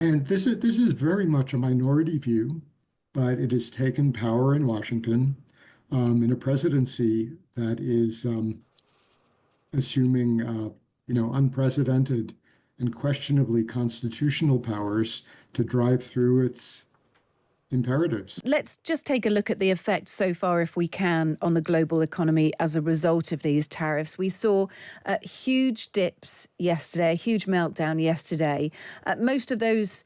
And this is very much a minority view, but it has taken power in Washington in a presidency that is assuming unprecedented and questionably constitutional powers to drive through its imperatives. Let's just take a look at the effect so far, if we can, on the global economy as a result of these tariffs. We saw huge dips yesterday, a huge meltdown yesterday. Most of those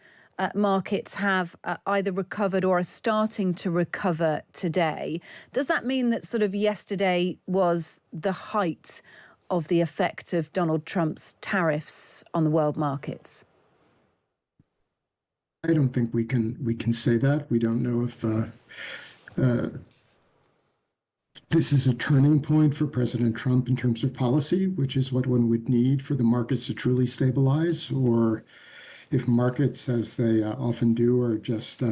markets have either recovered or are starting to recover today. Does that mean that sort of yesterday was the height of the effect of Donald Trump's tariffs on the world markets? I don't think we can say that. We don't know if this is a turning point for President Trump in terms of policy, which is what one would need for the markets to truly stabilize, or if markets, as they often do, are just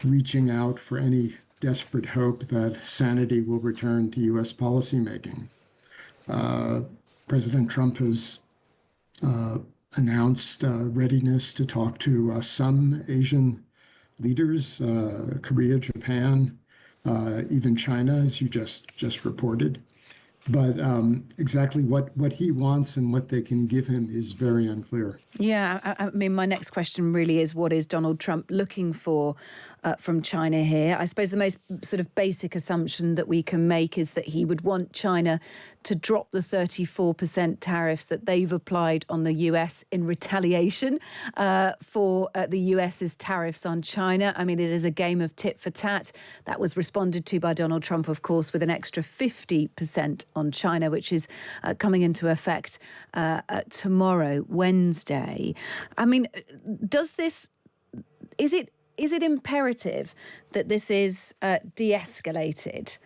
reaching out for any desperate hope that sanity will return to U.S. policymaking. President Trump has announced readiness to talk to some Asian leaders, Korea, Japan, even China, as you just reported. But exactly what he wants and what they can give him is very unclear. Yeah, I mean, my next question really is, what is Donald Trump looking for from China here? I suppose the most sort of basic assumption that we can make is that he would want China to drop the 34% tariffs that they've applied on the US in retaliation for the US's tariffs on China. I mean, it is a game of tit for tat. That was responded to by Donald Trump, of course, with an extra 50% on China, which is coming into effect tomorrow, Wednesday. I mean, is it imperative that this is de-escalated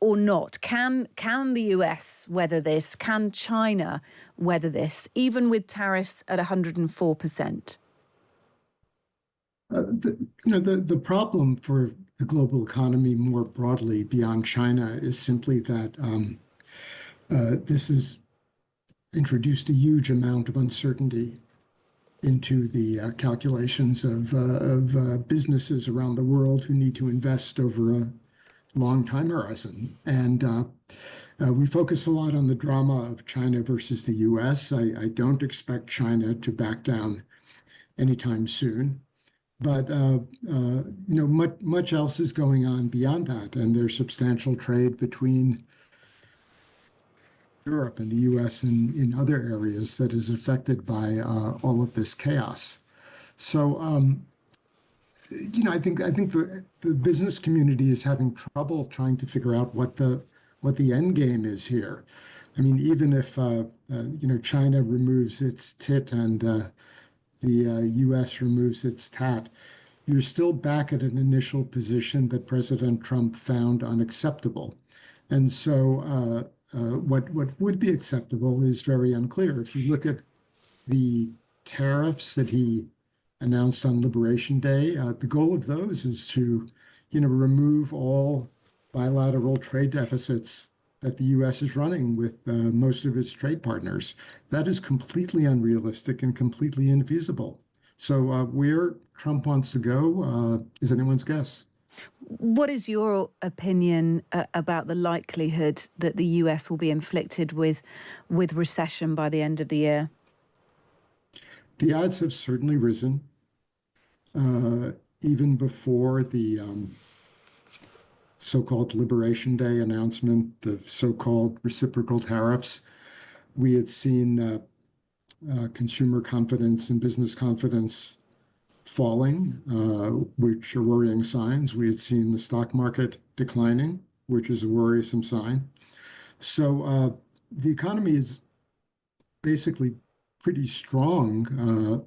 or not? Can the US weather this? Can China weather this, even with tariffs at 104%? The problem for the global economy more broadly beyond China is simply that this has introduced a huge amount of uncertainty into the calculations of businesses around the world who need to invest over a long time horizon. And we focus a lot on the drama of China versus the US. I don't expect China to back down anytime soon. But much else is going on beyond that, and there's substantial trade between Europe and the U.S. and in other areas that is affected by all of this chaos. So, I think the business community is having trouble trying to figure out what the end game is here. I mean, even if China removes its tit and the U.S. removes its tat, you're still back at an initial position that President Trump found unacceptable. And so what would be acceptable is very unclear. If you look at the tariffs that he announced on Liberation Day, the goal of those is to remove all bilateral trade deficits that the U.S. is running with most of its trade partners. That is completely unrealistic and completely infeasible. So where Trump wants to go is anyone's guess. What is your opinion about the likelihood that the US will be inflicted with recession by the end of the year? The odds have certainly risen. Even before the so-called Liberation Day announcement, the so-called reciprocal tariffs, we had seen consumer confidence and business confidence falling, which are worrying signs. We had seen the stock market declining, which is a worrisome sign. So the economy is basically pretty strong,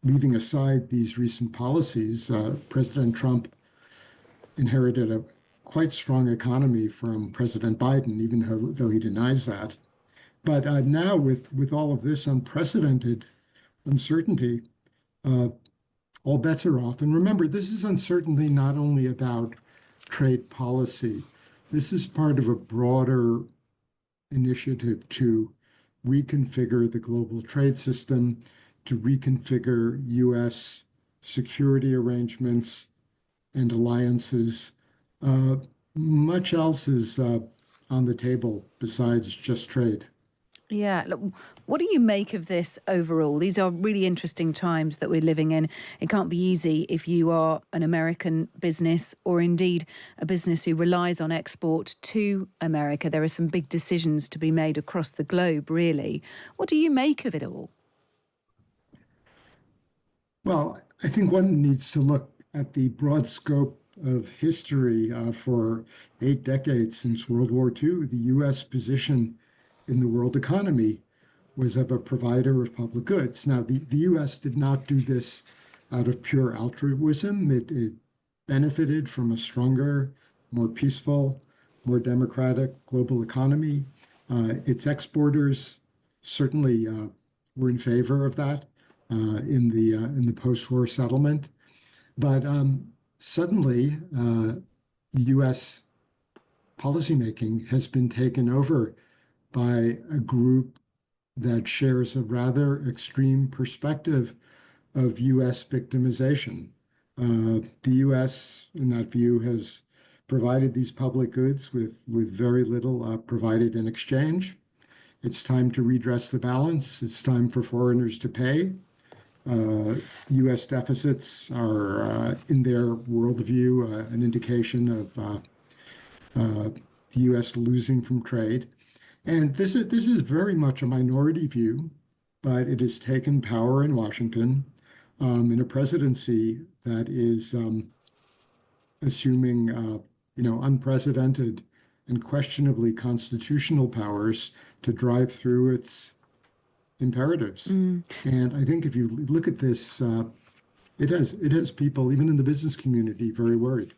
leaving aside these recent policies. President Trump inherited a quite strong economy from President Biden, even though he denies that. But now with all of this unprecedented uncertainty, all bets are off. And remember, this is uncertainty not only about trade policy. This is part of a broader initiative to reconfigure the global trade system, to reconfigure U.S. security arrangements and alliances. Much else is on the table besides just trade. Yeah. Look, what do you make of this overall? These are really interesting times that we're living in. It can't be easy if you are an American business or indeed a business who relies on export to America. There are some big decisions to be made across the globe, really. What do you make of it all? Well, I think one needs to look at the broad scope of history. For 8 decades since World War II, the U.S. position in the world economy was of a provider of public goods. Now, the U.S. did not do this out of pure altruism. It benefited from a stronger, more peaceful, more democratic global economy. Its exporters certainly were in favor of that in the post-war settlement. But suddenly, U.S. policymaking has been taken over by a group that shares a rather extreme perspective of U.S. victimization. The U.S., in that view, has provided these public goods with very little provided in exchange. It's time to redress the balance. It's time for foreigners to pay. U.S. deficits are, in their worldview, an indication of the U.S. losing from trade. And this is very much a minority view, but it has taken power in Washington in a presidency that is assuming unprecedented and questionably constitutional powers to drive through its imperatives. And I think if you look at this, it has people, even in the business community, very worried.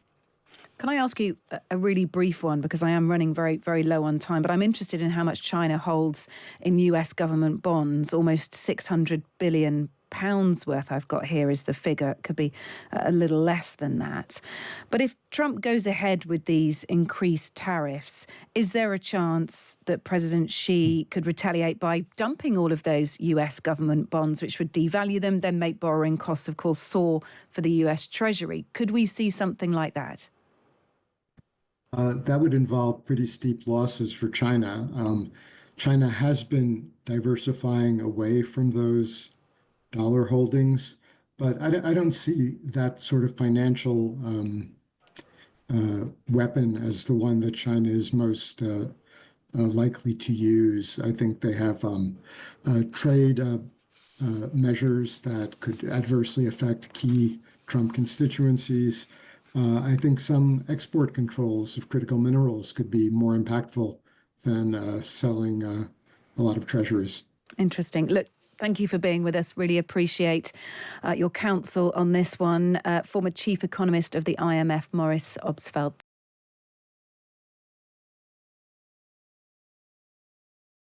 Can I ask you a really brief one, because I am running very, very low on time, but I'm interested in how much China holds in US government bonds, almost 600 billion pounds worth I've got here is the figure. It could be a little less than that. But if Trump goes ahead with these increased tariffs, is there a chance that President Xi could retaliate by dumping all of those US government bonds, which would devalue them, then make borrowing costs, of course, soar for the US Treasury? Could we see something like that? That would involve pretty steep losses for China. China has been diversifying away from those dollar holdings, but I don't see that sort of financial weapon as the one that China is most likely to use. I think they have trade measures that could adversely affect key Trump constituencies. I think some export controls of critical minerals could be more impactful than selling a lot of treasuries. Interesting. Look, thank you for being with us. Really appreciate your counsel on this one. Former chief economist of the IMF, Maurice Obstfeld.